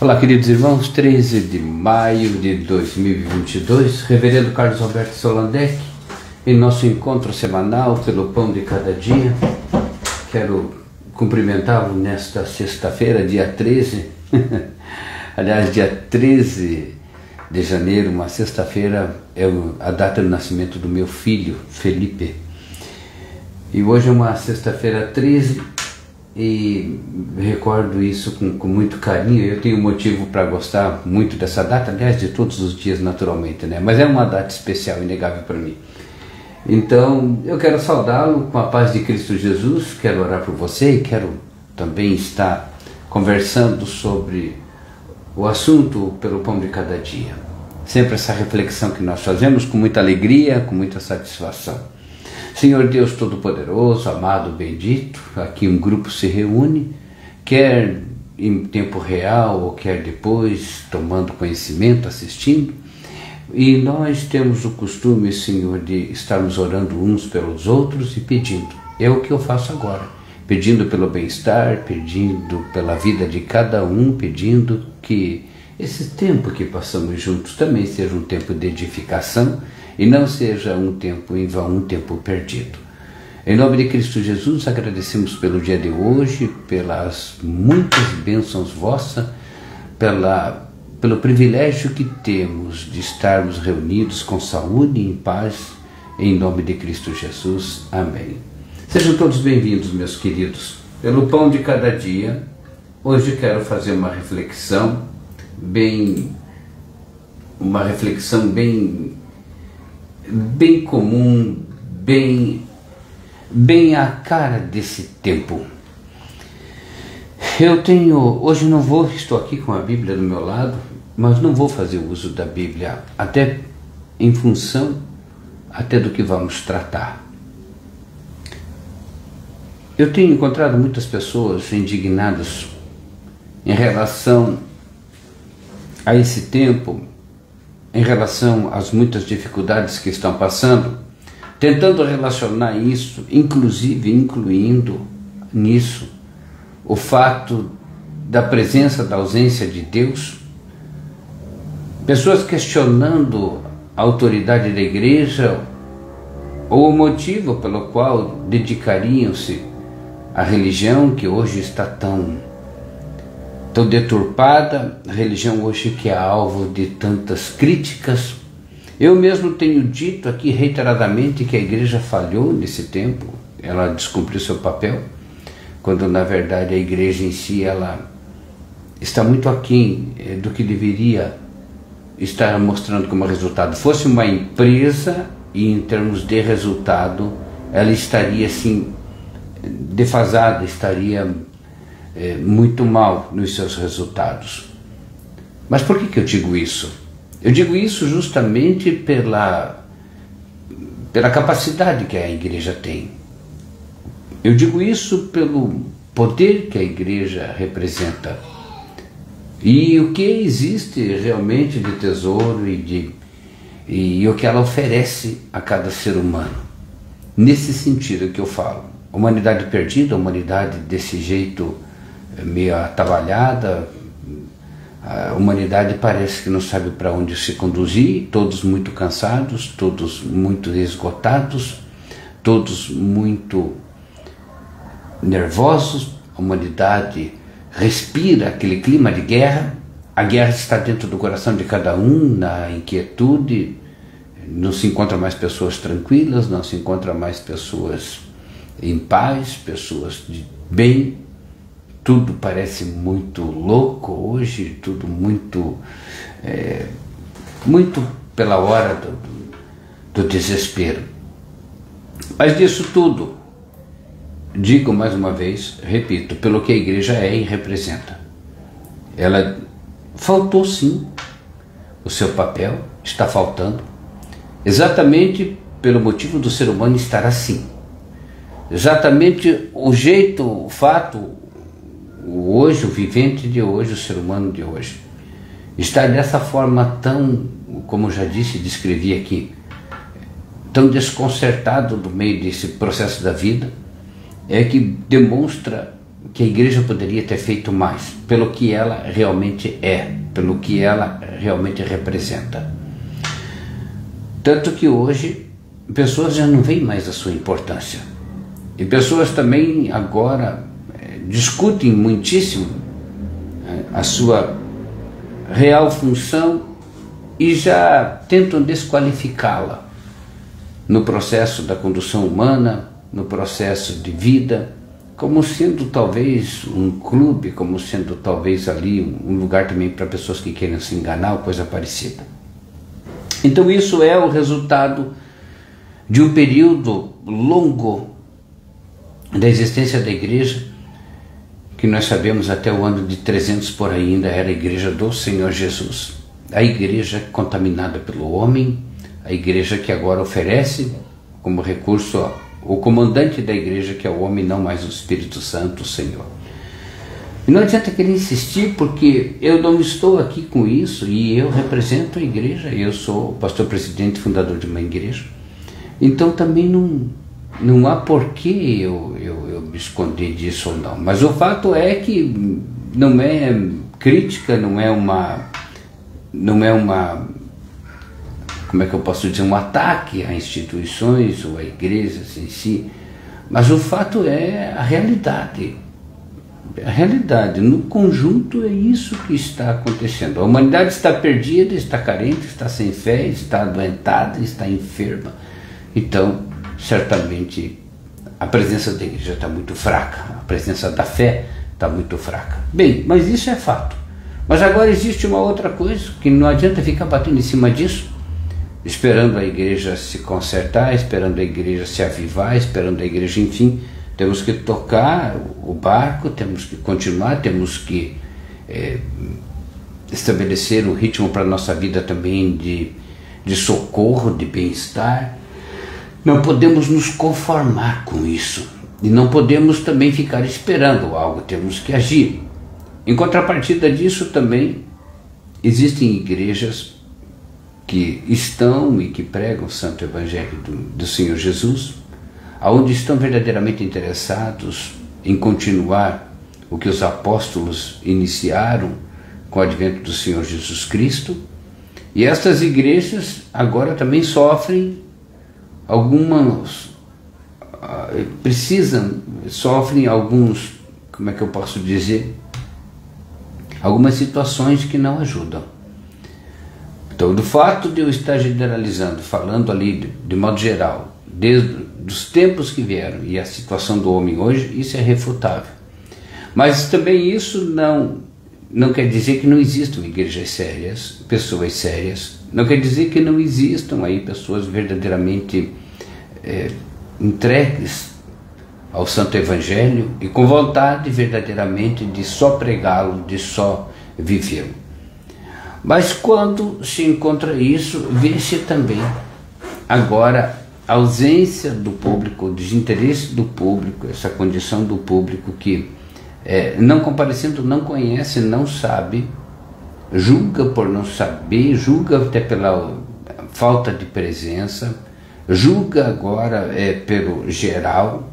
Olá, queridos irmãos, 13 de maio de 2022, Reverendo Carlos Alberto Solandec, em nosso encontro semanal pelo Pão de Cada Dia. Quero cumprimentá-lo nesta sexta-feira, dia 13, aliás, dia 13 de janeiro, uma sexta-feira, é a data do nascimento do meu filho, Felipe. E hoje é uma sexta-feira 13, e recordo isso com muito carinho. Eu tenho motivo para gostar muito dessa data, aliás, de todos os dias naturalmente, né? Mas é uma data especial, inegável para mim. Então, eu quero saudá-lo com a paz de Cristo Jesus, quero orar por você e quero também estar conversando sobre o assunto pelo Pão de Cada Dia. Sempre essa reflexão que nós fazemos com muita alegria, com muita satisfação. Senhor Deus Todo-Poderoso, amado, bendito, aqui um grupo se reúne, quer em tempo real ou quer depois, tomando conhecimento, assistindo, e nós temos o costume, Senhor, de estarmos orando uns pelos outros e pedindo. É o que eu faço agora, pedindo pelo bem-estar, pedindo pela vida de cada um, pedindo que esse tempo que passamos juntos também seja um tempo de edificação, e não seja um tempo em vão, um tempo perdido. Em nome de Cristo Jesus, agradecemos pelo dia de hoje, pelas muitas bênçãos vossas, pelo privilégio que temos de estarmos reunidos com saúde e em paz, em nome de Cristo Jesus. Amém. Sejam todos bem-vindos, meus queridos. Pelo Pão de Cada Dia, hoje quero fazer uma reflexão bem comum, bem a cara desse tempo. Hoje estou aqui com a Bíblia do meu lado, mas não vou fazer uso da Bíblia, até em função do que vamos tratar. Eu tenho encontrado muitas pessoas indignadas em relação a esse tempo, em relação às muitas dificuldades que estão passando, tentando relacionar isso, incluindo nisso o fato da presença, da ausência de Deus, pessoas questionando a autoridade da igreja ou o motivo pelo qual dedicariam-se à religião que hoje está tão deturpada, a religião hoje que é alvo de tantas críticas. Eu mesmo tenho dito aqui reiteradamente que a igreja falhou nesse tempo, ela descumpriu seu papel, quando na verdade a igreja em si ela está muito aquém do que deveria estar mostrando como resultado. Fosse uma empresa e em termos de resultado ela estaria assim defasada, estaria muito mal nos seus resultados. Mas por que eu digo isso? Eu digo isso justamente pela capacidade que a igreja tem. Eu digo isso pelo poder que a igreja representa e o que existe realmente de tesouro e o que ela oferece a cada ser humano. Nesse sentido que eu falo. A humanidade perdida, a humanidade desse jeito meio atabalhada, a humanidade parece que não sabe para onde se conduzir, todos muito cansados, todos muito esgotados, todos muito nervosos. A humanidade respira aquele clima de guerra, a guerra está dentro do coração de cada um, na inquietude, não se encontra mais pessoas tranquilas, não se encontra mais pessoas em paz, pessoas de bem. Tudo parece muito louco hoje, tudo muito pela hora do desespero. Mas disso tudo, digo mais uma vez, repito, pelo que a igreja é e representa. Ela faltou sim o seu papel, está faltando, exatamente pelo motivo do ser humano estar assim. Exatamente o jeito, o fato, hoje, o vivente de hoje, o ser humano de hoje, está dessa forma tão, como eu já disse, descrevi aqui, tão desconcertado no meio desse processo da vida, é que demonstra que a igreja poderia ter feito mais, pelo que ela realmente é, pelo que ela realmente representa. Tanto que hoje pessoas já não veem mais a sua importância. E pessoas também agora discutem muitíssimo a sua real função e já tentam desqualificá-la no processo da condução humana, no processo de vida, como sendo talvez um clube, como sendo talvez ali um lugar também para pessoas que queiram se enganar ou coisa parecida. Então isso é o resultado de um período longo da existência da igreja, que nós sabemos até o ano de 300 por aí ainda era a igreja do Senhor Jesus. A igreja contaminada pelo homem, a igreja que agora oferece como recurso o comandante da igreja, que é o homem, não mais o Espírito Santo, o Senhor. E não adianta querer insistir, porque eu não estou aqui com isso e eu represento a igreja, eu sou pastor presidente, fundador de uma igreja. Então também não há porquê eu me esconder disso ou não. Mas o fato é que não é crítica, não é uma, como é que eu posso dizer, um ataque a instituições ou a igrejas em si, mas o fato é a realidade. A realidade, no conjunto, é isso que está acontecendo. A humanidade está perdida, está carente, está sem fé, está adoentada, está enferma. Então, certamente, a presença da igreja está muito fraca, a presença da fé está muito fraca. Bem, mas isso é fato. Mas agora existe uma outra coisa, que não adianta ficar batendo em cima disso, esperando a igreja se consertar, esperando a igreja se avivar, esperando a igreja, enfim. Temos que tocar o barco, temos que continuar, temos que estabelecer um ritmo para a nossa vida também de socorro, de bem-estar. Não podemos nos conformar com isso e não podemos também ficar esperando algo, temos que agir. Em contrapartida disso também existem igrejas que estão e que pregam o Santo Evangelho do Senhor Jesus, aonde estão verdadeiramente interessados em continuar o que os apóstolos iniciaram com o advento do Senhor Jesus Cristo. E estas igrejas agora também sofrem sofrem alguns, como é que eu posso dizer, algumas situações que não ajudam. Então, do fato de eu estar generalizando, falando ali de modo geral, desde os tempos que vieram e a situação do homem hoje, isso é refutável. Mas também isso não quer dizer que não existam igrejas sérias, pessoas sérias, não quer dizer que não existam aí pessoas verdadeiramente entregues ao Santo Evangelho e com vontade verdadeiramente de só pregá-lo, de só vivê-lo. Mas quando se encontra isso, vê-se também agora a ausência do público, o desinteresse do público, essa condição do público que não comparecendo, não conhece, não sabe, julga por não saber, julga até pela falta de presença, julga agora pelo geral,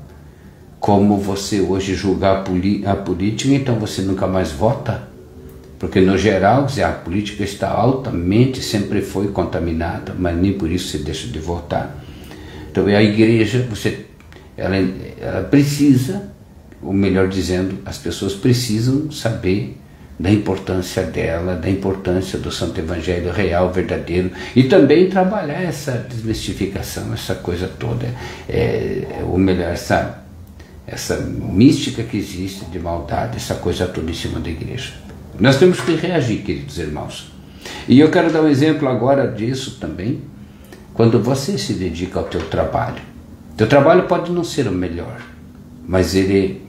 como você hoje julga a política, então você nunca mais vota, porque no geral a política está altamente, sempre foi contaminada, mas nem por isso você deixa de votar. Então a igreja, ela precisa, ou melhor dizendo, as pessoas precisam saber da importância dela, da importância do Santo Evangelho real, verdadeiro, e também trabalhar essa desmistificação, essa coisa toda, ou melhor, essa mística que existe de maldade, essa coisa toda em cima da igreja. Nós temos que reagir, queridos irmãos. E eu quero dar um exemplo agora disso também, quando você se dedica ao teu trabalho. Teu trabalho pode não ser o melhor, mas ele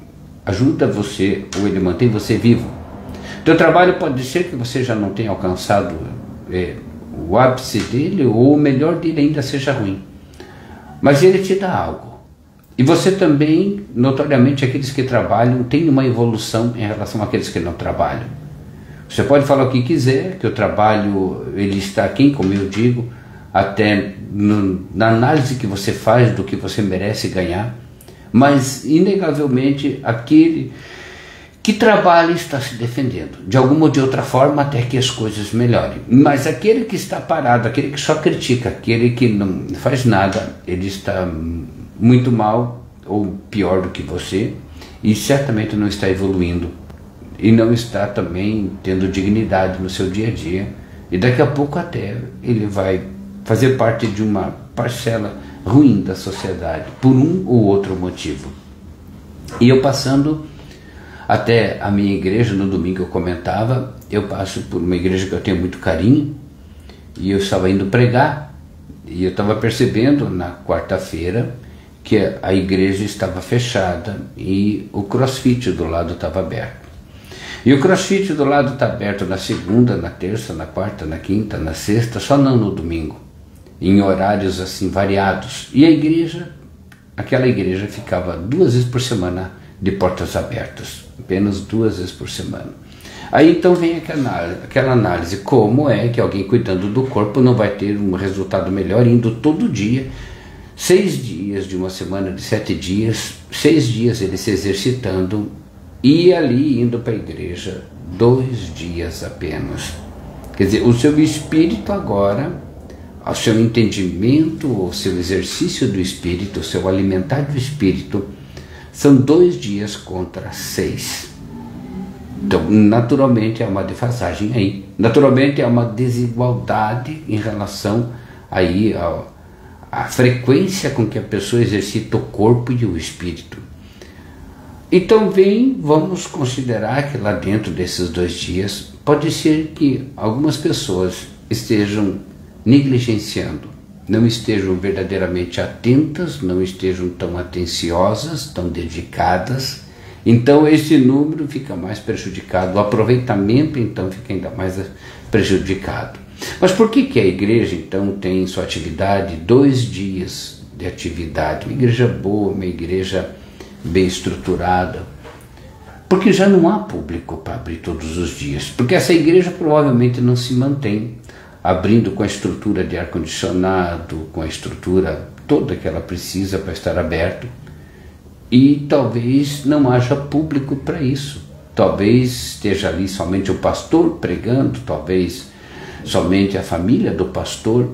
ajuda você, ou ele mantém você vivo. Teu trabalho pode ser que você já não tenha alcançado o ápice dele, ou o melhor dele ainda seja ruim, mas ele te dá algo. E você também, notoriamente, aqueles que trabalham, tem uma evolução em relação àqueles que não trabalham. Você pode falar o que quiser, que o trabalho ele está aqui, como eu digo, até na análise que você faz do que você merece ganhar, mas inegavelmente aquele que trabalha e está se defendendo, de alguma ou de outra forma, até que as coisas melhorem. Mas aquele que está parado, aquele que só critica, aquele que não faz nada, ele está muito mal ou pior do que você, e certamente não está evoluindo, e não está também tendo dignidade no seu dia a dia, e daqui a pouco até ele vai fazer parte de uma parcela ruim da sociedade, por um ou outro motivo. E eu passando até a minha igreja, no domingo eu comentava, eu passo por uma igreja que eu tenho muito carinho, e eu estava indo pregar, e eu estava percebendo na quarta-feira que a igreja estava fechada e o CrossFit do lado estava aberto. E o CrossFit do lado está aberto na segunda, na terça, na quarta, na quinta, na sexta, só não no domingo, em horários assim variados. E a igreja, aquela igreja ficava 2 vezes por semana de portas abertas, apenas 2 vezes por semana. Aí então vem aquela análise, como é que alguém cuidando do corpo não vai ter um resultado melhor indo todo dia, 6 dias de uma semana de 7 dias, 6 dias ele se exercitando, e ali indo para a igreja 2 dias apenas. Quer dizer, o seu espírito agora, o seu entendimento, o seu exercício do espírito, o seu alimentar do espírito, são 2 dias contra 6. Então, naturalmente, há uma defasagem aí. Naturalmente, há uma desigualdade em relação aí à frequência com que a pessoa exercita o corpo e o espírito. Então, vamos considerar que lá dentro desses 2 dias, pode ser que algumas pessoas estejam negligenciando, não estejam verdadeiramente atentas, não estejam tão atenciosas, tão dedicadas. Então esse número fica mais prejudicado, o aproveitamento então fica ainda mais prejudicado. Mas por que a igreja então tem em sua atividade 2 dias de atividade? Uma igreja boa, uma igreja bem estruturada. Porque já não há público para abrir todos os dias, porque essa igreja provavelmente não se mantém abrindo com a estrutura de ar-condicionado, com a estrutura toda que ela precisa para estar aberto, e talvez não haja público para isso. Talvez esteja ali somente o pastor pregando, talvez somente a família do pastor,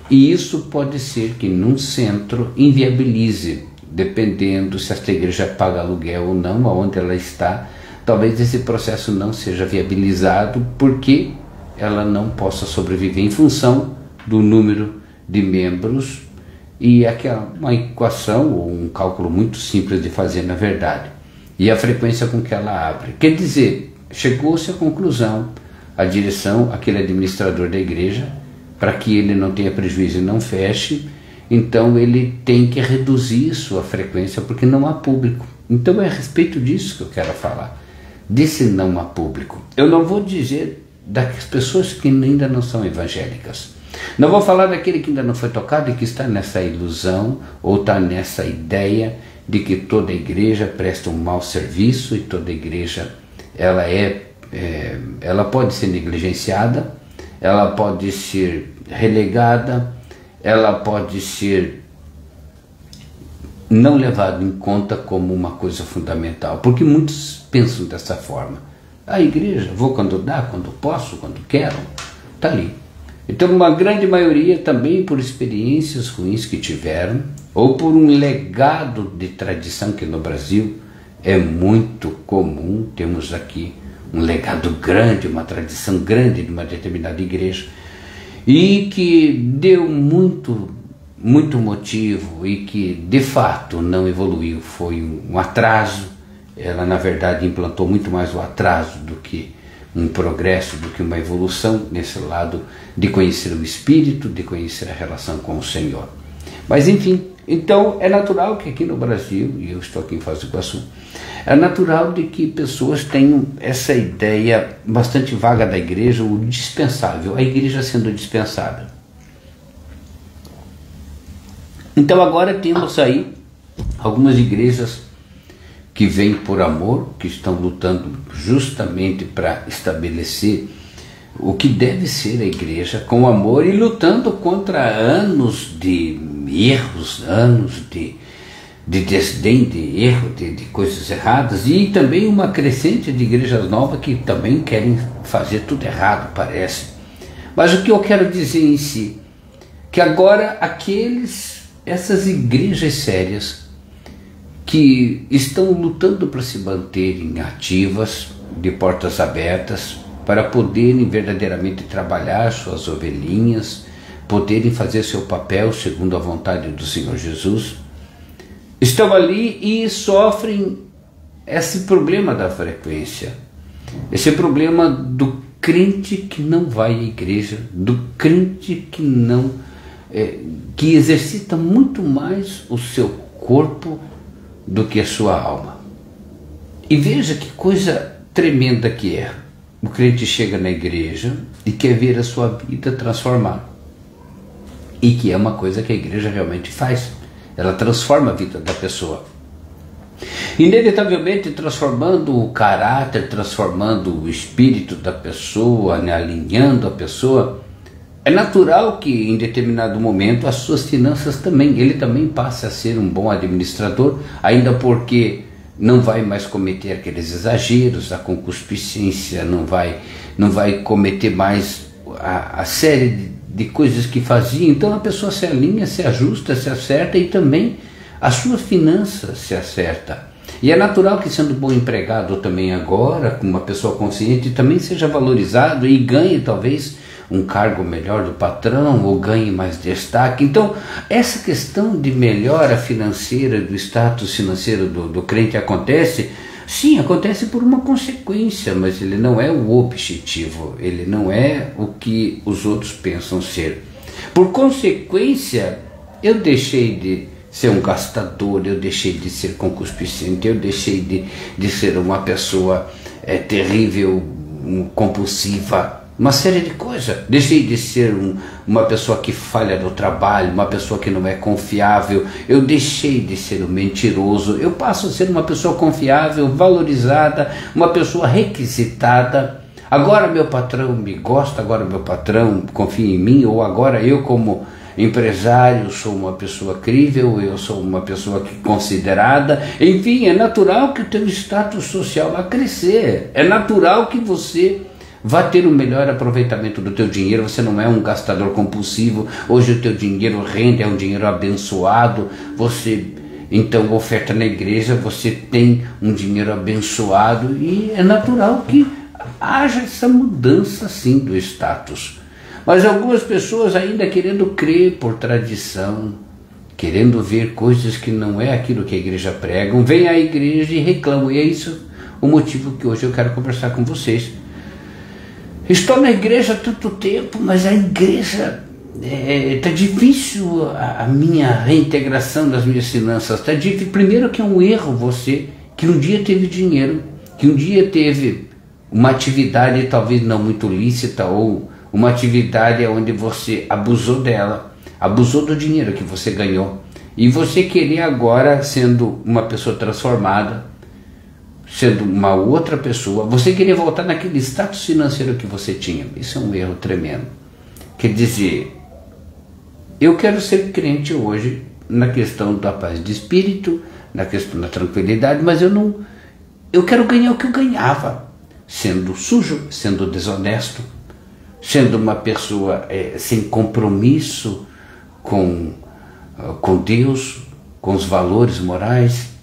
e isso pode ser que num centro inviabilize, dependendo se esta igreja paga aluguel ou não, aonde ela está, talvez esse processo não seja viabilizado, porque ela não possa sobreviver em função do número de membros, e aquela uma equação ou um cálculo muito simples de fazer na verdade, e a frequência com que ela abre. Quer dizer, chegou-se à conclusão, a direção, aquele administrador da igreja, para que ele não tenha prejuízo e não feche, então ele tem que reduzir sua frequência, porque não há público. Então é a respeito disso que eu quero falar, desse não há público. Eu não vou dizer das pessoas que ainda não são evangélicas. Não vou falar daquele que ainda não foi tocado e que está nessa ilusão ou está nessa ideia de que toda igreja presta um mau serviço e toda igreja ela pode ser negligenciada, ela pode ser relegada, ela pode ser não levada em conta como uma coisa fundamental, porque muitos pensam dessa forma. A igreja, vou quando dá, quando posso, quando quero, está ali. Então uma grande maioria também por experiências ruins que tiveram, ou por um legado de tradição que no Brasil é muito comum. Temos aqui um legado grande, uma tradição grande de uma determinada igreja, e que deu muito motivo e que de fato não evoluiu, foi um atraso. Ela na verdade implantou muito mais o atraso do que um progresso, do que uma evolução nesse lado de conhecer o Espírito, de conhecer a relação com o Senhor. Mas enfim, então é natural que aqui no Brasil, e eu estou aqui em Foz do Iguaçu, é natural de que pessoas tenham essa ideia bastante vaga da igreja, o dispensável, a igreja sendo dispensável. Então agora temos aí algumas igrejas que vêm por amor, que estão lutando justamente para estabelecer o que deve ser a igreja com amor, e lutando contra anos de erros, anos de de desdém, de erro, de coisas erradas, e também uma crescente de igrejas novas que também querem fazer tudo errado, parece. Mas o que eu quero dizer em si, que agora essas igrejas sérias que estão lutando para se manterem ativas, de portas abertas, para poderem verdadeiramente trabalhar suas ovelhinhas, poderem fazer seu papel segundo a vontade do Senhor Jesus, estão ali e sofrem esse problema da frequência, esse problema do crente que não vai à igreja, do crente que não que exercita muito mais o seu corpo do que a sua alma. E veja que coisa tremenda que é. O crente chega na igreja e quer ver a sua vida transformada. E que é uma coisa que a igreja realmente faz. Ela transforma a vida da pessoa. Inevitavelmente transformando o caráter, transformando o espírito da pessoa, né, alinhando a pessoa. É natural que em determinado momento as suas finanças também, ele também passe a ser um bom administrador, ainda porque não vai mais cometer aqueles exageros, a concupiscência, não vai cometer mais a série de coisas que fazia. Então a pessoa se alinha, se ajusta, se acerta, e também a sua finança se acerta. E é natural que, sendo bom empregado também agora, como uma pessoa consciente, também seja valorizado e ganhe talvez um cargo melhor do patrão, ou ganhe mais destaque. Então essa questão de melhora financeira, do status financeiro do crente acontece, sim, acontece por uma consequência, mas ele não é o objetivo, ele não é o que os outros pensam ser. Por consequência, eu deixei de ser um gastador, eu deixei de ser concupiscente, eu deixei de ser uma pessoa terrível, compulsiva, uma série de coisas. Deixei de ser uma pessoa que falha no trabalho, uma pessoa que não é confiável. Eu deixei de ser um mentiroso. Eu passo a ser uma pessoa confiável, valorizada, uma pessoa requisitada. Agora meu patrão me gosta, agora meu patrão confia em mim, ou agora eu, como empresário, sou uma pessoa crível, eu sou uma pessoa considerada. Enfim, é natural que o teu status social vá crescer. É natural que você vá ter um melhor aproveitamento do teu dinheiro. Você não é um gastador compulsivo. Hoje o teu dinheiro rende, é um dinheiro abençoado. Você então oferta na igreja, você tem um dinheiro abençoado, e é natural que haja essa mudança sim do status. Mas algumas pessoas ainda querendo crer por tradição, querendo ver coisas que não é aquilo que a igreja prega, vêm à igreja e reclamam. E é isso o motivo que hoje eu quero conversar com vocês. Estou na igreja há tanto tempo, mas a igreja está difícil, a minha reintegração das minhas finanças está difícil. Primeiro que é um erro você que um dia teve dinheiro, que um dia teve uma atividade talvez não muito lícita, ou uma atividade onde você abusou dela, abusou do dinheiro que você ganhou, e você querer agora, sendo uma pessoa transformada, sendo uma outra pessoa, você querer voltar naquele status financeiro que você tinha. Isso é um erro tremendo. Quer dizer, eu quero ser crente hoje na questão da paz de espírito, na questão da tranquilidade, mas eu quero ganhar o que eu ganhava, sendo sujo, sendo desonesto, sendo uma pessoa sem compromisso com Deus, com os valores morais.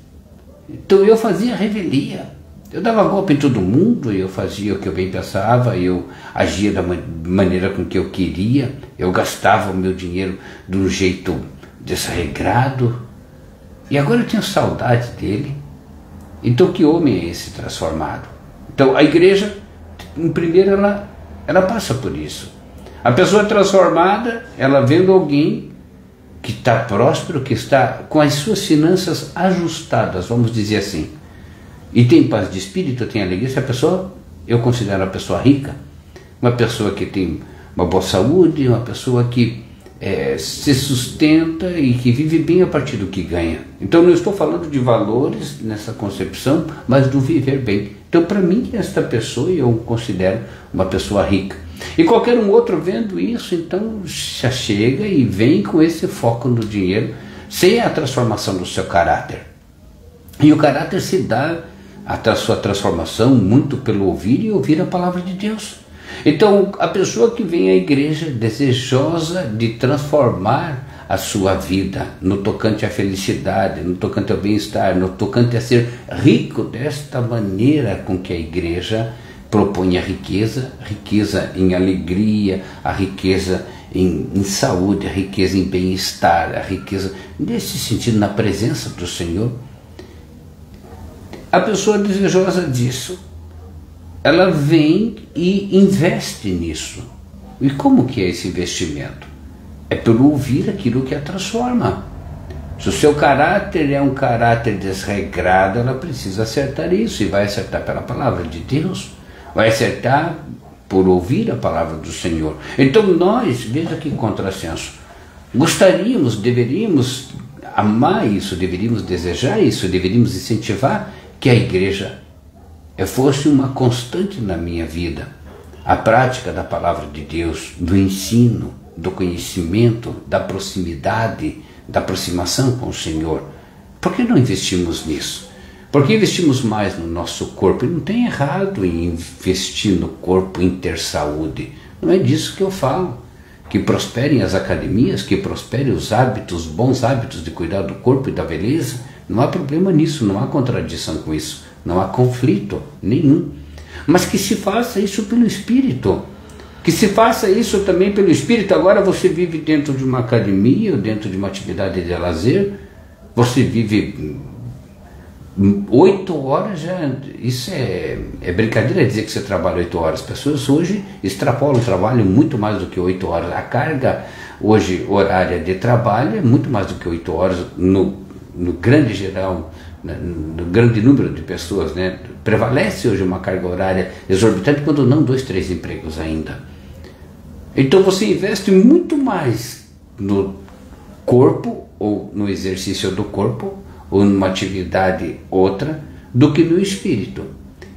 Então eu fazia revelia, eu dava golpe em todo mundo, eu fazia o que eu bem pensava, eu agia da maneira com que eu queria, eu gastava o meu dinheiro de um jeito desregrado, e agora eu tenho saudade dele. Então que homem é esse transformado? Então a igreja, em primeiro, ela passa por isso. A pessoa transformada, ela vendo alguém que está próspero, que está com as suas finanças ajustadas, vamos dizer assim, e tem paz de espírito, tem alegria, essa pessoa, eu considero uma pessoa rica, uma pessoa que tem uma boa saúde, uma pessoa que se sustenta e que vive bem a partir do que ganha. Então não estou falando de valores nessa concepção, mas do viver bem. Então para mim, esta pessoa eu considero uma pessoa rica. E qualquer um outro vendo isso, então já chega e vem com esse foco no dinheiro, sem a transformação do seu caráter. E o caráter se dá, a sua transformação, muito pelo ouvir e ouvir a palavra de Deus. Então, a pessoa que vem à igreja desejosa de transformar a sua vida no tocante à felicidade, no tocante ao bem-estar, no tocante a ser rico desta maneira com que a igreja propõe a riqueza, riqueza em alegria, a riqueza em saúde, a riqueza em bem-estar, a riqueza nesse sentido, na presença do Senhor. A pessoa desejosa disso, ela vem e investe nisso. E como que é esse investimento? É pelo ouvir aquilo que a transforma. Se o seu caráter é um caráter desregrado, ela precisa acertar isso, e vai acertar pela palavra de Deus, vai acertar por ouvir a palavra do Senhor. Então nós, veja que contrassenso, gostaríamos, deveríamos amar isso, deveríamos desejar isso, deveríamos incentivar que a igreja fosse uma constante na minha vida, a prática da palavra de Deus, do ensino, do conhecimento, da proximidade, da aproximação com o Senhor. Por que não investimos nisso? Por que investimos mais no nosso corpo? E não tem errado em investir no corpo, em ter saúde. Não é disso que eu falo. Que prosperem as academias, que prosperem os hábitos, bons hábitos de cuidar do corpo e da beleza. Não há problema nisso, não há contradição com isso. Não há conflito nenhum. Mas que se faça isso pelo Espírito. Que se faça isso também pelo Espírito. Agora você vive dentro de uma academia, ou dentro de uma atividade de lazer, você vive 8 horas, já, isso é brincadeira dizer que você trabalha 8 horas. As pessoas hoje extrapolam o trabalho muito mais do que 8 horas. A carga hoje horária de trabalho é muito mais do que 8 horas no grande geral, no grande número de pessoas, né? Prevalece hoje uma carga horária exorbitante, quando não 2, 3 empregos ainda. Então você investe muito mais no corpo, ou no exercício do corpo, ou numa atividade outra, do que no espírito.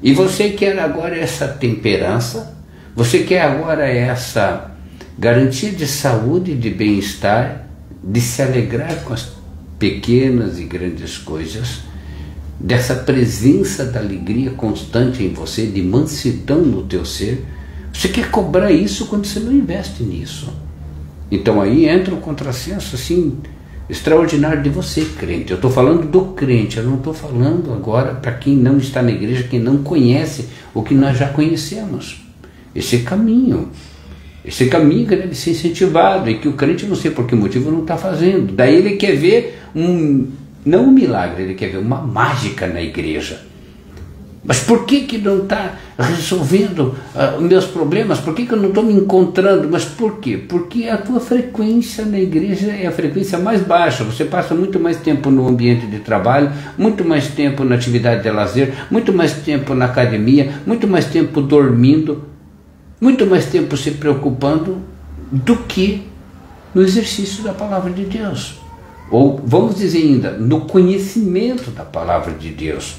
E você quer agora essa temperança, você quer agora essa garantia de saúde, de bem-estar, de se alegrar com as pequenas e grandes coisas, dessa presença da alegria constante em você, de mansidão no teu ser. Você quer cobrar isso quando você não investe nisso. Então aí entra o contrassenso assim extraordinário de você, crente. Eu estou falando do crente, eu não estou falando agora para quem não está na igreja, quem não conhece o que nós já conhecemos. Esse caminho que deve ser incentivado, e que o crente, não sei por que motivo, não está fazendo. Daí ele quer ver não um milagre, ele quer ver uma mágica na igreja. Mas por que não está resolvendo os meus problemas? Por que eu não estou me encontrando? Mas por quê? Porque a tua frequência na igreja é a frequência mais baixa. Você passa muito mais tempo no ambiente de trabalho, muito mais tempo na atividade de lazer, muito mais tempo na academia, muito mais tempo dormindo, muito mais tempo se preocupando do que no exercício da palavra de Deus. Ou, vamos dizer ainda, no conhecimento da palavra de Deus.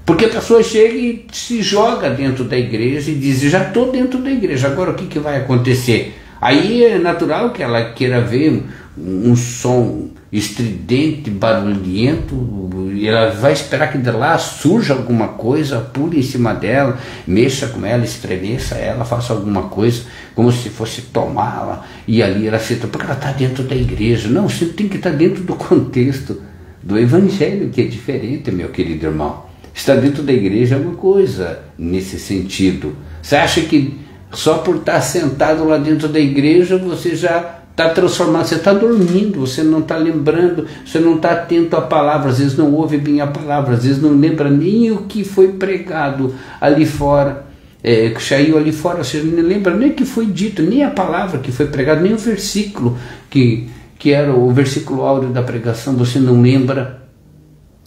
Porque a pessoa chega e se joga dentro da igreja e diz: já estou dentro da igreja, agora o que vai acontecer? Aí é natural que ela queira ver um som estridente, barulhento, e ela vai esperar que de lá surja alguma coisa, pule em cima dela, mexa com ela, estremeça ela, faça alguma coisa, como se fosse tomá-la, e ali ela se... porque ela está dentro da igreja. Não, você tem que estar dentro do contexto do evangelho, que é diferente, meu querido irmão. Estar dentro da igreja é uma coisa nesse sentido. Você acha que só por estar sentado lá dentro da igreja você já está transformado? Você está dormindo, você não está lembrando, você não está atento à palavra, às vezes não ouve bem a palavra, às vezes não lembra nem o que foi pregado ali fora, que saiu ali fora, você não lembra nem o que foi dito, nem a palavra que foi pregada, nem o versículo que era o versículo áureo da pregação, você não lembra.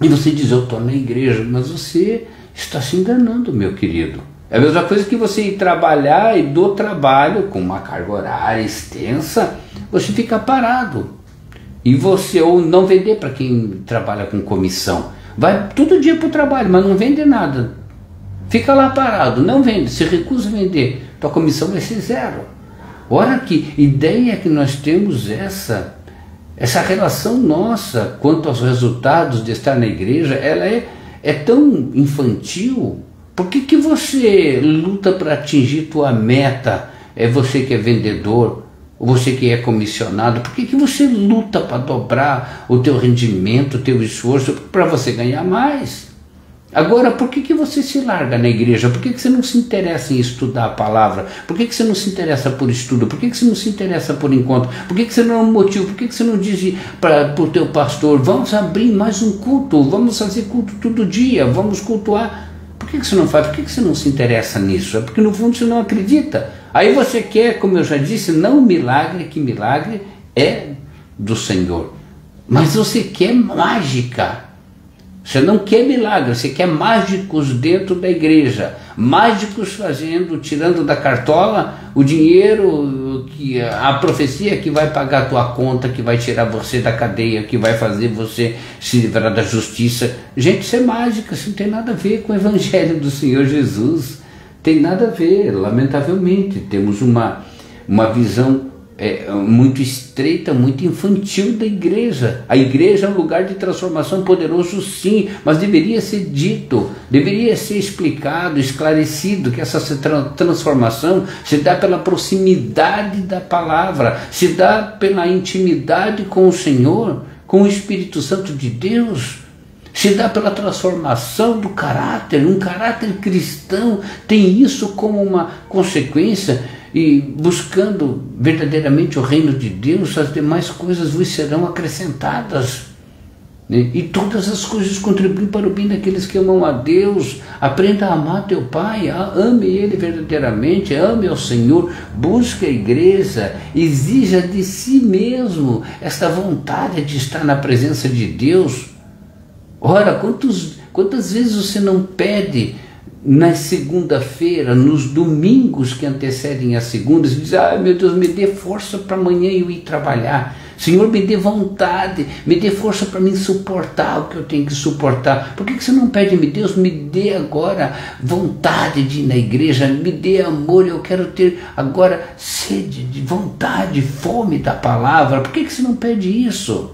E você diz: eu estou na igreja, mas você está se enganando, meu querido. É a mesma coisa que você ir trabalhar, e do trabalho, com uma carga horária extensa, você fica parado. E você, ou não vender para quem trabalha com comissão. Vai todo dia para o trabalho, mas não vende nada. Fica lá parado, não vende, se recusa a vender. Tua comissão vai ser 0. Ora, que ideia que nós temos essa Essa relação nossa quanto aos resultados de estar na igreja, ela é tão infantil. Por que você luta para atingir tua meta? É você que é vendedor, ou você que é comissionado, por que você luta para dobrar o teu rendimento, o teu esforço, para você ganhar mais? Agora, por que você se larga na igreja? Por que você não se interessa em estudar a palavra? Por que você não se interessa por estudo? Por que você não se interessa por encontro? Por que você não é um motivo? Por que você não diz para o teu pastor, vamos abrir mais um culto, vamos fazer culto todo dia, vamos cultuar? Por que você não faz? Por que você não se interessa nisso? É porque no fundo você não acredita. Aí você quer, como eu já disse, não milagre, que milagre é do Senhor. Mas você quer mágica. Você não quer milagre, você quer mágicos dentro da igreja. Mágicos tirando da cartola o dinheiro, a profecia que vai pagar a tua conta, que vai tirar você da cadeia, que vai fazer você se livrar da justiça. Gente, isso é mágica, isso não tem nada a ver com o evangelho do Senhor Jesus. Tem nada a ver, lamentavelmente. Temos uma visão muito estreita, muito infantil da igreja. A igreja é um lugar de transformação poderoso, sim, mas deveria ser dito, deveria ser explicado, esclarecido que essa transformação se dá pela proximidade da palavra, se dá pela intimidade com o Senhor, com o Espírito Santo de Deus, se dá pela transformação do caráter. Um caráter cristão tem isso como uma consequência. E buscando verdadeiramente o reino de Deus, as demais coisas vos serão acrescentadas. E todas as coisas contribuem para o bem daqueles que amam a Deus. Aprenda a amar teu Pai, ame Ele verdadeiramente, ame ao Senhor, busque a igreja, exija de si mesmo esta vontade de estar na presença de Deus. Ora, quantas vezes você não pede na segunda-feira, nos domingos que antecedem as segundas, diz, meu Deus, me dê força para amanhã eu ir trabalhar. Senhor, me dê vontade, me dê força para me suportar o que eu tenho que suportar. Por que você não pede, meu Deus, me dê agora vontade de ir na igreja, me dê amor, eu quero ter agora sede, de vontade, fome da palavra. Por que você não pede isso?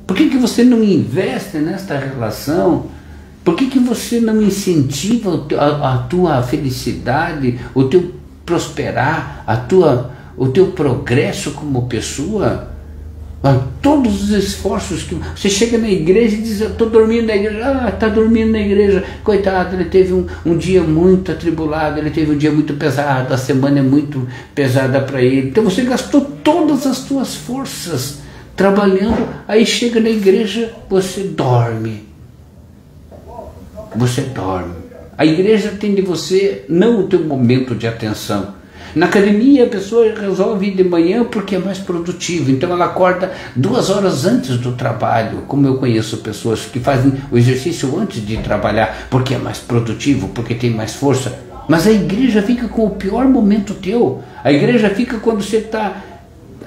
Por que você não investe nesta relação? Por que você não incentiva a tua felicidade, o teu prosperar, o teu progresso como pessoa? Todos os esforços que você chega na igreja e diz, eu estou dormindo na igreja, está dormindo na igreja, coitado, ele teve um dia muito atribulado, ele teve um dia muito pesado, a semana é muito pesada para ele. Então você gastou todas as tuas forças trabalhando, aí chega na igreja, você dorme. Você dorme. A igreja tem de você não o teu momento de atenção. Na academia a pessoa resolve ir de manhã porque é mais produtivo, então ela acorda 2 horas antes do trabalho, como eu conheço pessoas que fazem o exercício antes de trabalhar, porque é mais produtivo, porque tem mais força. Mas a igreja fica com o pior momento teu. A igreja fica quando você está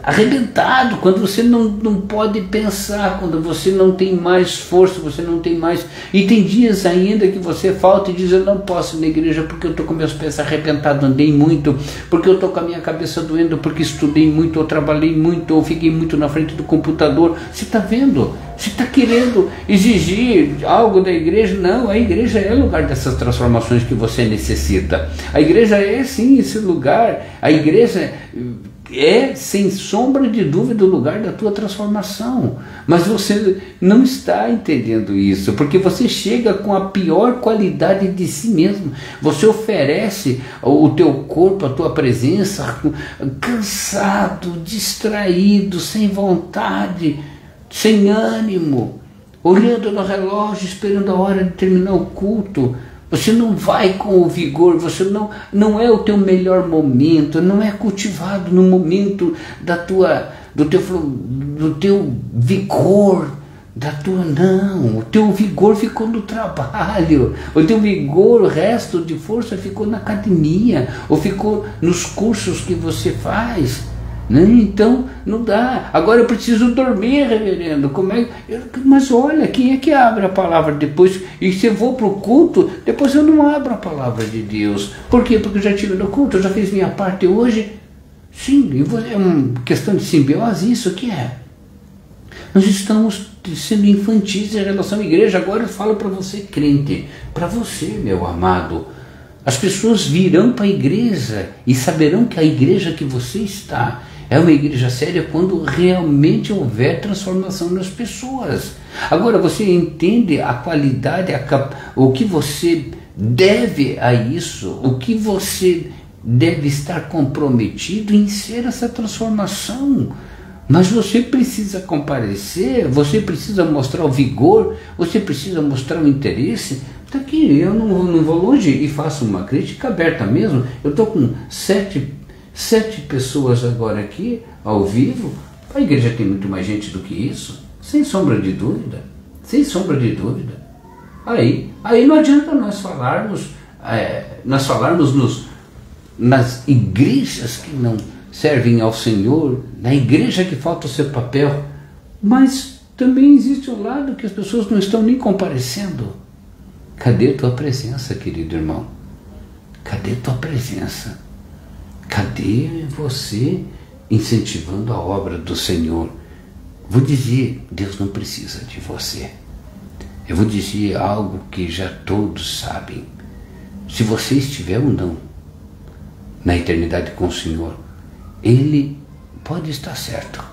arrebentado, quando você não pode pensar, quando você não tem mais força, você não tem mais... E tem dias ainda que você falta e diz, eu não posso ir na igreja porque eu estou com meus pés arrebentados, andei muito, porque eu estou com a minha cabeça doendo, porque estudei muito, ou trabalhei muito, ou fiquei muito na frente do computador. Você está vendo? Você está querendo exigir algo da igreja? Não, a igreja é o lugar dessas transformações que você necessita. A igreja é sim esse lugar. A igreja é, sem sombra de dúvida, o lugar da tua transformação. Mas você não está entendendo isso, porque você chega com a pior qualidade de si mesmo. Você oferece o teu corpo, a tua presença, cansado, distraído, sem vontade, sem ânimo, olhando no relógio, esperando a hora de terminar o culto. Você não vai com o vigor, você não é o teu melhor momento, não é cultivado no momento do teu vigor, não, o teu vigor ficou no trabalho, o teu vigor, o resto de força ficou na academia, ou ficou nos cursos que você faz. Então não dá. Agora eu preciso dormir, reverendo. Como é? Mas olha, quem é que abre a palavra depois? E se eu vou para o culto, depois eu não abro a palavra de Deus. Por quê? Porque eu já estive no culto, eu já fiz minha parte hoje. Sim, é uma questão de simbiose, isso que é. Nós estamos sendo infantis em relação à igreja. Agora eu falo para você, crente, para você, meu amado. As pessoas virão para a igreja e saberão que a igreja que você está é uma igreja séria quando realmente houver transformação nas pessoas. Agora você entende a qualidade, o que você deve a isso, o que você deve estar comprometido em ser essa transformação. Mas você precisa comparecer, você precisa mostrar o vigor, você precisa mostrar o interesse. Está aqui, eu não vou longe e faço uma crítica aberta mesmo. Eu estou com sete pessoas agora aqui, ao vivo. A igreja tem muito mais gente do que isso, sem sombra de dúvida. Sem sombra de dúvida. Aí não adianta nós falarmos nas igrejas que não servem ao Senhor, na igreja que falta o seu papel, mas também existe um lado que as pessoas não estão nem comparecendo. Cadê tua presença, querido irmão? Cadê tua presença? Cadê você incentivando a obra do Senhor? Vou dizer, Deus não precisa de você. Eu vou dizer algo que já todos sabem. Se você estiver ou não na eternidade com o Senhor, Ele pode estar certo.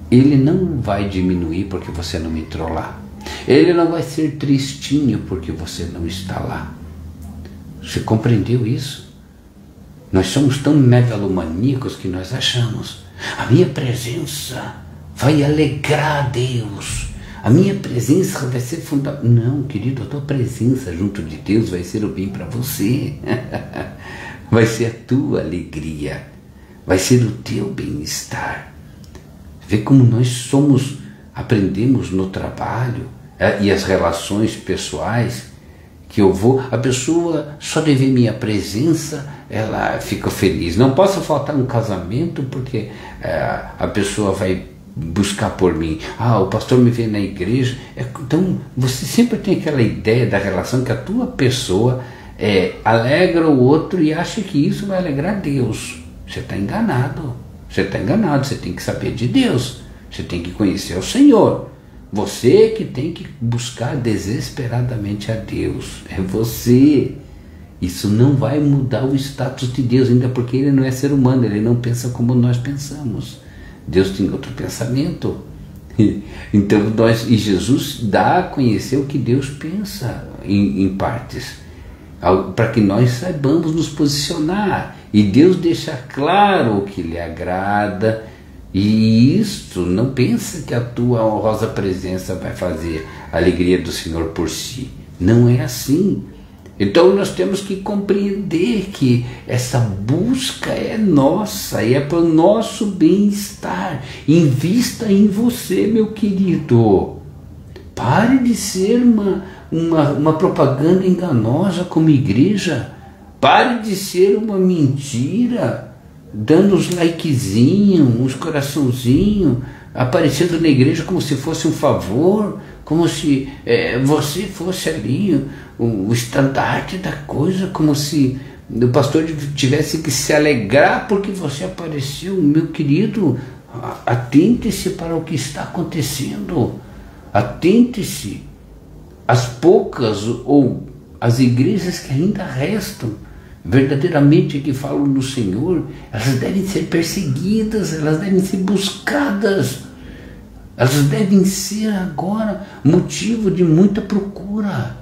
Ele não vai diminuir porque você não entrou lá. Ele não vai ser tristinho porque você não está lá. Você compreendeu isso? Nós somos tão megalomaníacos que nós achamos: a minha presença vai alegrar a Deus. A minha presença vai ser fundamental. Não, querido, a tua presença junto de Deus vai ser o bem para você. Vai ser a tua alegria. Vai ser o teu bem-estar. Vê como nós aprendemos no trabalho e as relações pessoais, que a pessoa só de ver minha presença, ela fica feliz. Não posso faltar um casamento porque a pessoa vai buscar por mim. O pastor me vê na igreja. Então você sempre tem aquela ideia da relação que a tua pessoa alegra o outro e acha que isso vai alegrar Deus. Você está enganado. Você está enganado. Você tem que saber de Deus. Você tem que conhecer o Senhor. Você que tem que buscar desesperadamente a Deus. É você. Isso não vai mudar o status de Deus, ainda porque Ele não é ser humano. Ele não pensa como nós pensamos. Deus tem outro pensamento. Então e Jesus dá a conhecer o que Deus pensa em partes, para que nós saibamos nos posicionar. E Deus deixa claro o que lhe agrada. E isto, não pensa que a tua honrosa presença vai fazer a alegria do Senhor por si. Não é assim. Então nós temos que compreender que essa busca é nossa, e é para o nosso bem-estar. Invista em você, meu querido. Pare de ser uma propaganda enganosa como igreja. Pare de ser uma mentira, dando uns likezinhos, uns coraçãozinhos, aparecendo na igreja como se fosse um favor, como se você fosse ali o estandarte da coisa, como se o pastor tivesse que se alegrar porque você apareceu. Meu querido, atente-se para o que está acontecendo. Atente-se. As poucas ou as igrejas que ainda restam, verdadeiramente que falam no Senhor, elas devem ser perseguidas, elas devem ser buscadas, elas devem ser agora motivo de muita procura.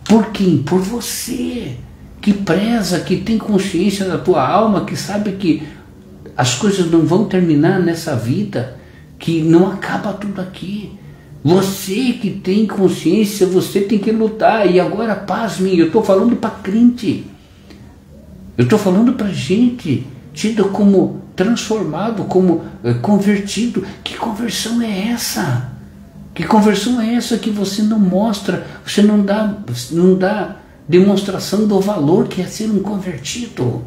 Por quem? Por você, que preza, que tem consciência da tua alma, que sabe que as coisas não vão terminar nessa vida, que não acaba tudo aqui. Você que tem consciência, você tem que lutar. E agora, pasmem, eu estou falando para crente. Eu estou falando para gente tida como transformado, como convertido. Que conversão é essa? Que conversão é essa que você não mostra, você não dá demonstração do valor que é ser um convertido?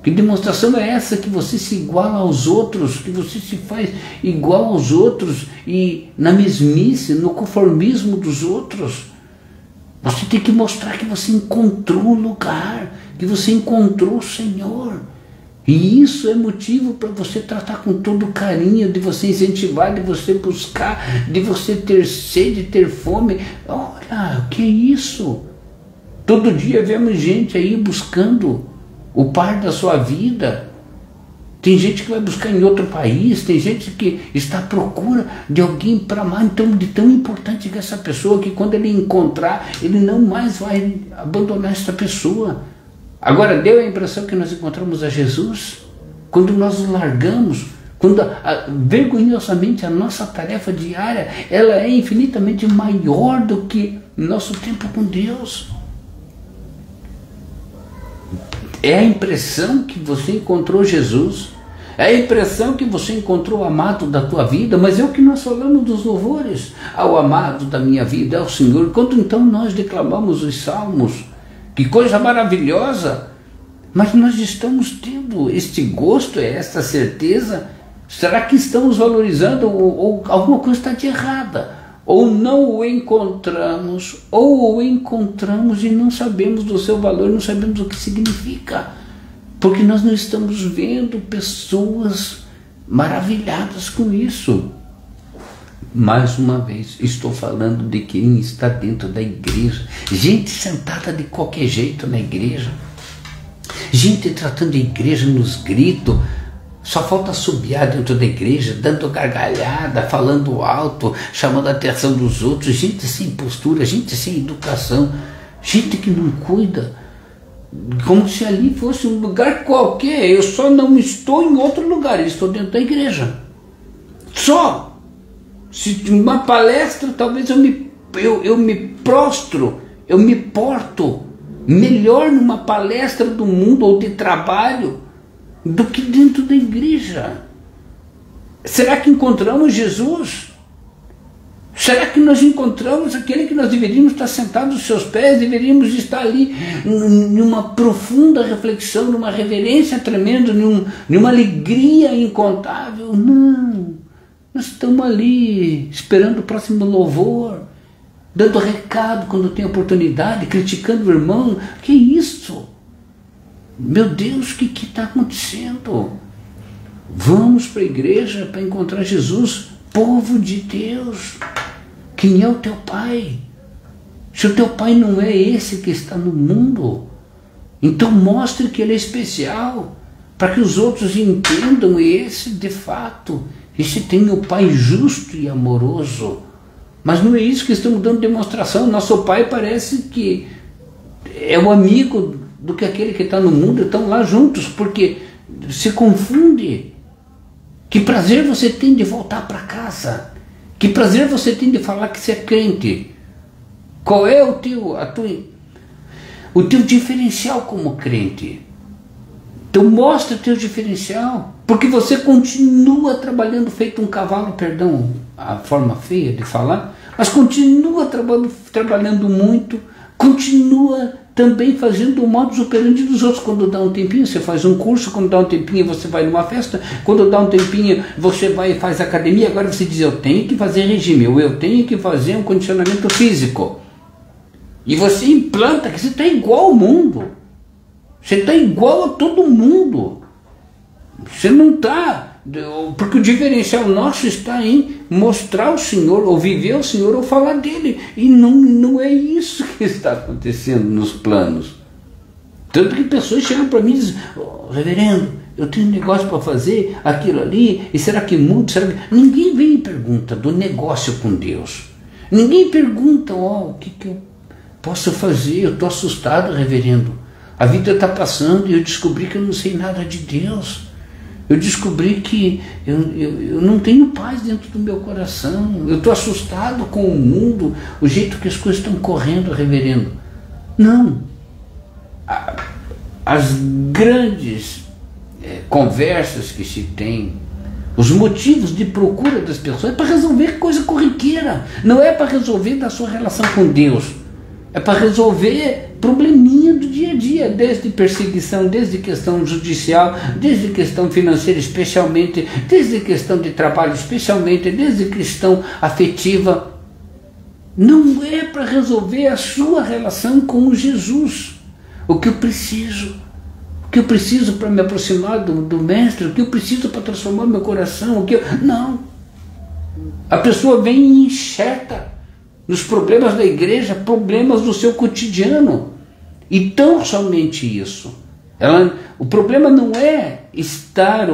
Que demonstração é essa que você se iguala aos outros, que você se faz igual aos outros e na mesmice, no conformismo dos outros? Você tem que mostrar que você encontrou o lugar, que você encontrou o Senhor, E isso é motivo para você tratar com todo carinho, de você incentivar, de você buscar, de você ter sede, ter fome. Olha, o que é isso? Todo dia vemos gente aí buscando o par da sua vida. Tem gente que vai buscar em outro país, tem gente que está à procura de alguém para amar, então, de tão importante que essa pessoa, que quando ele encontrar, ele não mais vai abandonar essa pessoa. Agora, deu a impressão que nós encontramos a Jesus quando nós o largamos, quando vergonhosamente a nossa tarefa diária, ela é infinitamente maior do que nosso tempo com Deus. É a impressão que você encontrou Jesus, é a impressão que você encontrou o amado da tua vida, mas é o que nós falamos dos louvores, ao amado da minha vida, ao Senhor. Quando então nós declamamos os salmos, que coisa maravilhosa, mas nós estamos tendo este gosto, esta certeza. Será que estamos valorizando ou alguma coisa está de errada? Ou não o encontramos, ou o encontramos e não sabemos do seu valor, não sabemos o que significa, porque nós não estamos vendo pessoas maravilhadas com isso. Mais uma vez, estou falando de quem está dentro da igreja, gente sentada de qualquer jeito na igreja, gente tratando a igreja nos gritos. Só falta assobiar dentro da igreja, dando gargalhada, falando alto, chamando a atenção dos outros, gente sem postura, gente sem educação, gente que não cuida, como se ali fosse um lugar qualquer. Eu só não estou em outro lugar, eu estou dentro da igreja. Só! Se uma palestra, talvez eu me prostro, eu me porto melhor numa palestra do mundo ou de trabalho do que dentro da igreja. Será que encontramos Jesus? Será que nós encontramos aquele que nós deveríamos estar sentados aos seus pés, deveríamos estar ali numa profunda reflexão, numa reverência tremenda, numa alegria incontável? Não, nós estamos ali esperando o próximo louvor, dando recado quando tem oportunidade, criticando o irmão. Que isso? Meu Deus, o que está acontecendo? Vamos para a igreja para encontrar Jesus, povo de Deus. Quem é o teu pai? Se o teu pai não é esse que está no mundo, então mostre que ele é especial, para que os outros entendam esse de fato. Esse tem o pai justo e amoroso. Mas não é isso que estamos dando demonstração. Nosso pai parece que é o amigo do que aquele que está no mundo, estão lá juntos, porque se confunde. Que prazer você tem de voltar para casa? Que prazer você tem de falar que você é crente? Qual é o teu diferencial como crente? Então mostra o teu diferencial, porque você continua trabalhando feito um cavalo, perdão a forma feia de falar, mas continua trabalhando muito, continua também fazendo o modus operandi dos outros. Quando dá um tempinho você faz um curso, quando dá um tempinho você vai numa festa, quando dá um tempinho você vai e faz academia. Agora você diz, eu tenho que fazer regime, ou eu tenho que fazer um condicionamento físico. E você implanta que você está igual ao mundo, você está igual a todo mundo, você não está, porque o diferencial nosso está em mostrar o Senhor, ou viver o Senhor, ou falar dele, e não é isso que está acontecendo nos planos. Tanto que pessoas chegam para mim e dizem, oh, reverendo, eu tenho um negócio para fazer, aquilo ali, e será que muda? Será que... Ninguém vem e pergunta do negócio com Deus, ninguém pergunta, o que eu posso fazer? Eu estou assustado, reverendo, a vida está passando e eu descobri que eu não sei nada de Deus. Eu descobri que eu não tenho paz dentro do meu coração. Eu estou assustado com o mundo, o jeito que as coisas estão correndo, reverendo. Não. As grandes conversas que se tem, os motivos de procura das pessoas é para resolver coisa corriqueira. Não é para resolver da sua relação com Deus. É para resolver probleminha do dia a dia, desde perseguição, desde questão judicial, desde questão financeira especialmente, desde questão de trabalho especialmente, desde questão afetiva. Não é para resolver a sua relação com Jesus. O que eu preciso, o o que eu preciso para me aproximar do Mestre, o que eu preciso para transformar meu coração, Não. A pessoa vem e enxerta nos problemas da igreja, problemas do seu cotidiano. E tão somente isso. O problema não é estar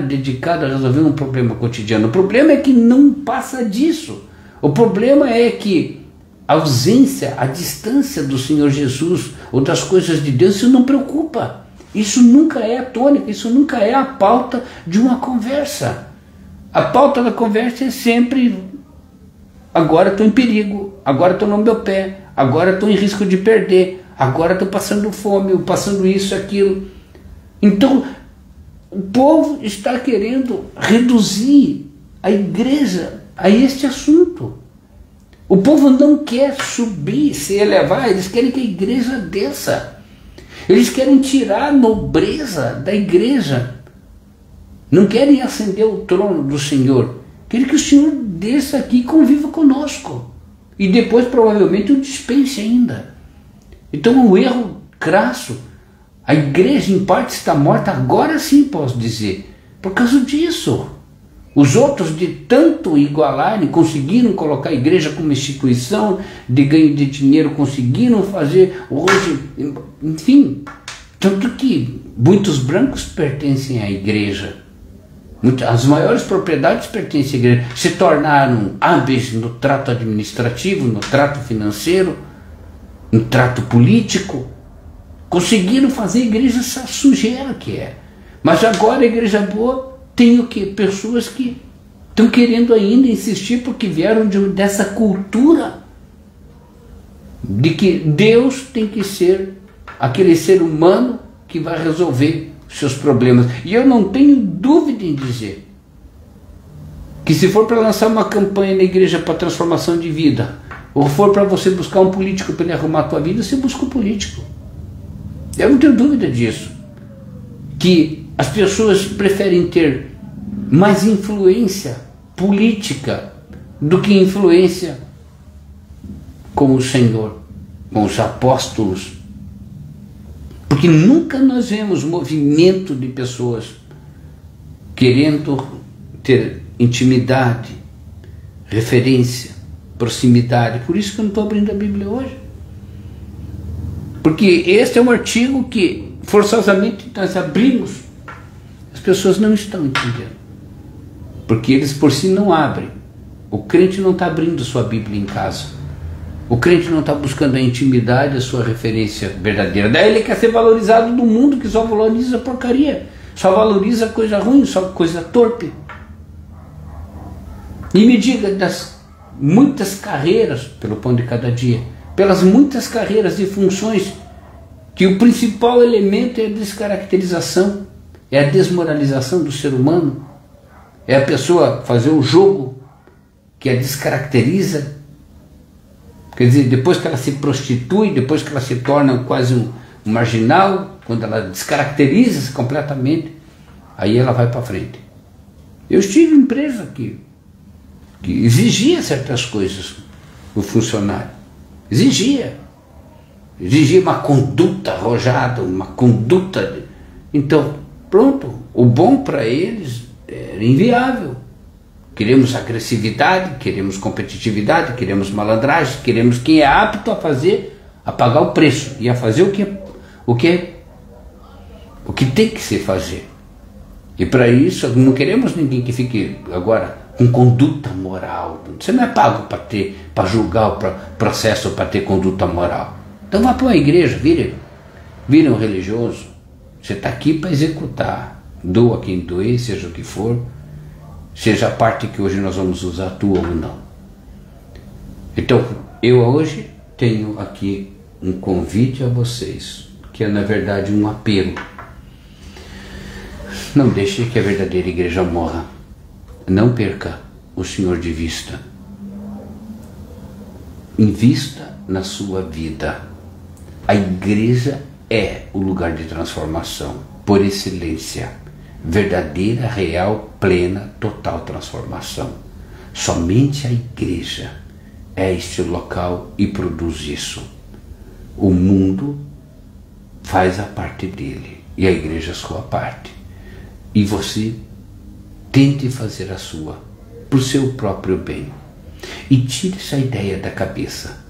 dedicado a resolver um problema cotidiano. O problema é que não passa disso. O problema é que a ausência, a distância do Senhor Jesus ou das coisas de Deus, isso não preocupa. Isso nunca é a tônica, isso nunca é a pauta de uma conversa. A pauta da conversa é sempre: agora estou em perigo, agora estou no meu pé, agora estou em risco de perder, agora estou passando fome, passando isso, aquilo. Então, o povo está querendo reduzir a igreja a este assunto. O povo não quer subir, se elevar, eles querem que a igreja desça. Eles querem tirar a nobreza da igreja. Não querem acender o trono do Senhor. Querem que o Senhor desça aqui e conviva conosco. E depois provavelmente o dispense ainda. Então é um erro crasso. A igreja em parte está morta, agora sim posso dizer. Por causa disso. Os outros, de tanto igualarem, conseguiram colocar a igreja como instituição de ganho de dinheiro, conseguiram fazer hoje, enfim, tanto que muitos brancos pertencem à igreja. As maiores propriedades pertencem à igreja, se tornaram hábeis no trato administrativo, no trato financeiro, no trato político, conseguiram fazer a igreja essa sujeira que é. Mas agora a igreja boa tem o quê? Pessoas que estão querendo ainda insistir porque vieram dessa cultura de que Deus tem que ser aquele ser humano que vai resolver seus problemas. E eu não tenho dúvida em dizer que se for para lançar uma campanha na igreja para transformação de vida, ou for para você buscar um político para ele arrumar a tua vida, você busca um político. Eu não tenho dúvida disso. Que as pessoas preferem ter mais influência política do que influência com o Senhor, com os apóstolos. Porque nunca nós vemos movimento de pessoas querendo ter intimidade, referência, proximidade. Por isso que eu não estou abrindo a Bíblia hoje. Porque este é um artigo que forçosamente nós abrimos. As pessoas não estão entendendo. Porque eles por si não abrem. O crente não está abrindo sua Bíblia em casa. O crente não está buscando a intimidade, a sua referência verdadeira. Daí ele quer ser valorizado do mundo que só valoriza porcaria. Só valoriza coisa ruim, só coisa torpe. E me diga das muitas carreiras pelo pão de cada dia, pelas muitas carreiras e funções, que o principal elemento é a descaracterização, é a desmoralização do ser humano, é a pessoa fazer um jogo que a descaracteriza. Quer dizer, depois que ela se prostitui, depois que ela se torna quase um marginal, quando ela descaracteriza-se completamente, aí ela vai para frente. Eu estive em empresa que exigia certas coisas do funcionário. Exigia uma conduta arrojada, uma conduta. Então, pronto, o bom para eles era inviável. Queremos agressividade, queremos competitividade, queremos malandragem, queremos quem é apto a fazer, a pagar o preço e a fazer o que tem que se fazer. E para isso não queremos ninguém que fique agora com conduta moral. Você não é pago para julgar o processo, para ter conduta moral. Então vá para uma igreja, vire um religioso. Você está aqui para executar. Doa quem doer, seja o que for. Seja a parte que hoje nós vamos usar, tua ou não. Então, eu hoje tenho aqui um convite a vocês, que é na verdade um apelo. Não deixe que a verdadeira igreja morra. Não perca o Senhor de vista. Invista na sua vida. A igreja é o lugar de transformação, por excelência. Verdadeira, real, plena, total transformação. Somente a igreja é este local e produz isso. O mundo faz a parte dele e a igreja a sua parte. E você tente fazer a sua, para o seu próprio bem. E tire essa ideia da cabeça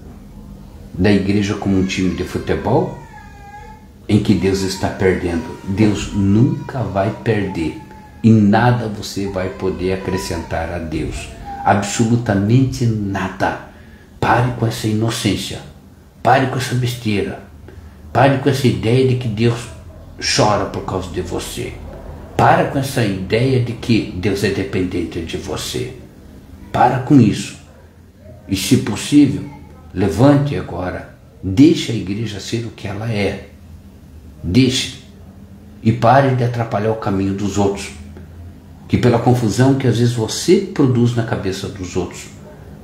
da igreja como um time de futebol em que Deus está perdendo. Deus nunca vai perder e nada você vai poder acrescentar a Deus. Absolutamente nada. Pare com essa inocência. Pare com essa besteira. Pare com essa ideia de que Deus chora por causa de você. Para com essa ideia de que Deus é dependente de você. Para com isso. E se possível, levante agora. Deixe a igreja ser o que ela é. Deixe. E pare de atrapalhar o caminho dos outros. Que pela confusão que às vezes você produz na cabeça dos outros,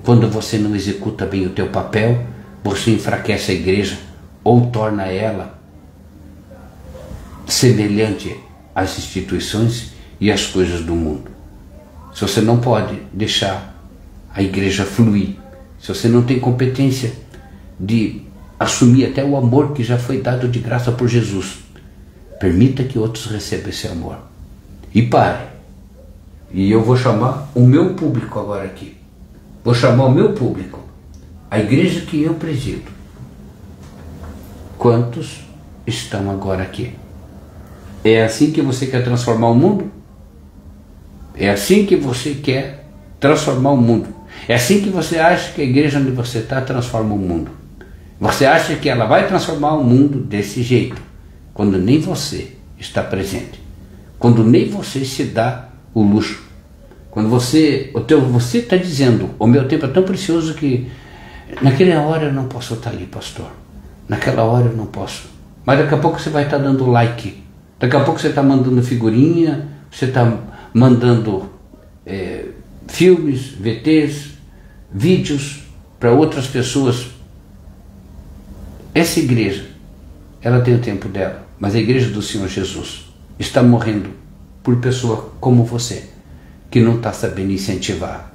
quando você não executa bem o teu papel, você enfraquece a igreja ou torna ela semelhante às instituições e às coisas do mundo. Se você não pode deixar a igreja fluir, se você não tem competência de assumir até o amor que já foi dado de graça por Jesus, permita que outros recebam esse amor. E pare. E eu vou chamar o meu público agora aqui. Vou chamar o meu público. A igreja que eu presido. Quantos estão agora aqui? É assim que você quer transformar o mundo? É assim que você quer transformar o mundo? É assim que você acha que a igreja onde você está transforma o mundo? Você acha que ela vai transformar o mundo desse jeito, quando nem você está presente, quando nem você se dá o luxo, quando você está dizendo, o meu tempo é tão precioso que naquela hora eu não posso estar ali, pastor, naquela hora eu não posso, mas daqui a pouco você vai estar dando like, daqui a pouco você está mandando figurinha, você está mandando filmes, VTs, vídeos para outras pessoas. Essa igreja, ela tem o tempo dela, mas a igreja do Senhor Jesus está morrendo por pessoa como você, que não está sabendo incentivar.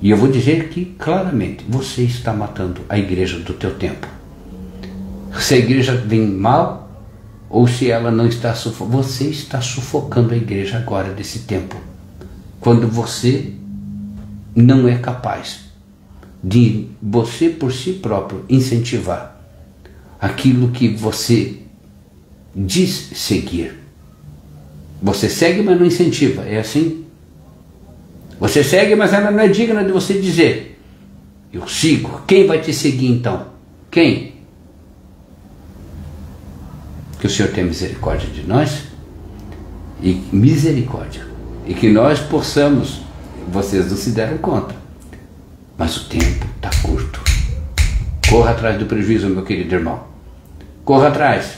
E eu vou dizer aqui claramente, você está matando a igreja do teu tempo. Se a igreja vem mal, ou se ela não está sufocando, você está sufocando a igreja agora desse tempo. Quando você não é capaz de você por si próprio incentivar aquilo que você diz seguir. Você segue, mas não incentiva. É assim? Você segue, mas ela não é digna de você dizer: eu sigo. Quem vai te seguir então? Quem? Que o Senhor tenha misericórdia de nós. E misericórdia. E que nós possamos. Vocês não se deram conta, mas o tempo está curto. Corra atrás do prejuízo, meu querido irmão. Corra atrás.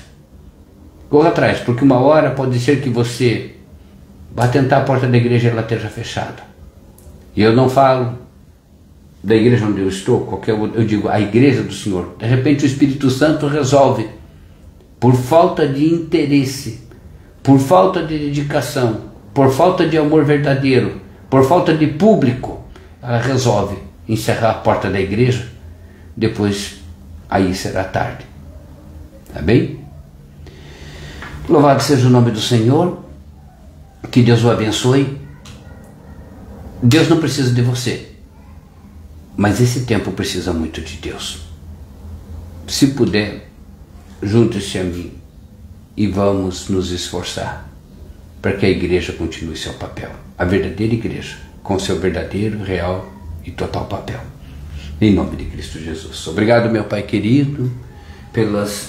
Corra atrás, porque uma hora pode ser que você vá tentar a porta da igreja e ela esteja fechada. E eu não falo da igreja onde eu estou, eu digo a igreja do Senhor. De repente o Espírito Santo resolve, por falta de interesse, por falta de dedicação, por falta de amor verdadeiro, por falta de público, ela resolve encerrar a porta da igreja. Depois, aí será tarde. Tá bem? Louvado seja o nome do Senhor. Que Deus o abençoe. Deus não precisa de você, mas esse tempo precisa muito de Deus. Se puder, junte-se a mim e vamos nos esforçar para que a igreja continue seu papel. A verdadeira igreja, com seu verdadeiro, real e total papel. Em nome de Cristo Jesus. Obrigado, meu Pai querido, pelas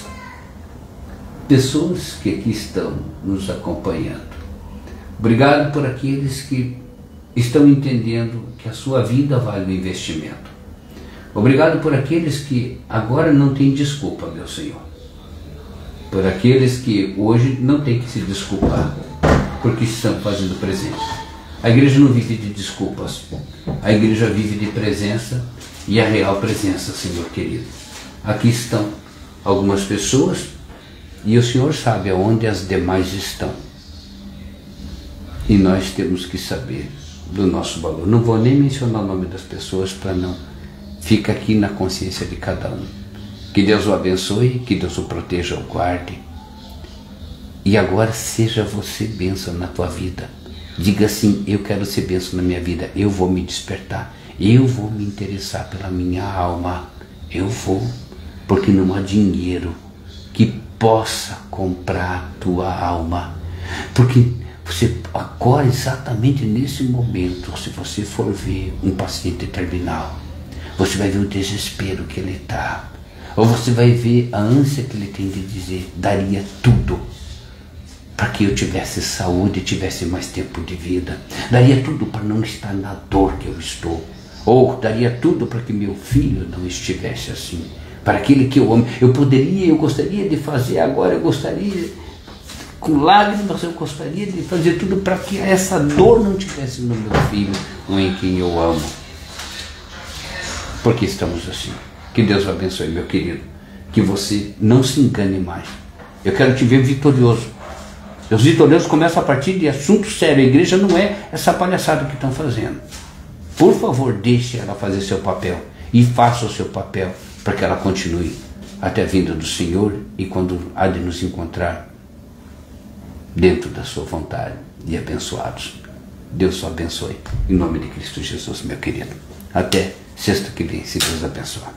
pessoas que aqui estão nos acompanhando. Obrigado por aqueles que estão entendendo que a sua vida vale um investimento. Obrigado por aqueles que agora não têm desculpa, meu Senhor. Por aqueles que hoje não têm que se desculpar, porque estão fazendo presença. A igreja não vive de desculpas. A igreja vive de presença e a real presença, Senhor querido. Aqui estão algumas pessoas e o Senhor sabe aonde as demais estão. E nós temos que saber do nosso valor. Não vou nem mencionar o nome das pessoas para não ficar aqui na consciência de cada um. Que Deus o abençoe, que Deus o proteja, o guarde. E agora seja você bênção na tua vida. Diga assim: eu quero ser bênção na minha vida. Eu vou me despertar. Eu vou me interessar pela minha alma. Eu vou. Porque não há dinheiro que possa comprar a tua alma. Porque você agora, exatamente nesse momento, se você for ver um paciente terminal, você vai ver o desespero que ele está. Ou você vai ver a ânsia que ele tem de dizer: daria tudo para que eu tivesse saúde e tivesse mais tempo de vida. Daria tudo para não estar na dor que eu estou. Ou daria tudo para que meu filho não estivesse assim. Para aquele que eu amo. Eu gostaria de fazer agora, eu gostaria, com lágrimas, eu gostaria de fazer tudo para que essa dor não tivesse no meu filho ou em quem eu amo. Porque estamos assim. Que Deus o abençoe, meu querido. Que você não se engane mais. Eu quero te ver vitorioso. Os vitoriosos começam a partir de assuntos sérios. A igreja não é essa palhaçada que estão fazendo. Por favor, deixe ela fazer seu papel. E faça o seu papel para que ela continue até a vinda do Senhor e quando há de nos encontrar dentro da sua vontade e abençoados. Deus o abençoe. Em nome de Cristo Jesus, meu querido. Até sexta que vem, se Deus abençoar.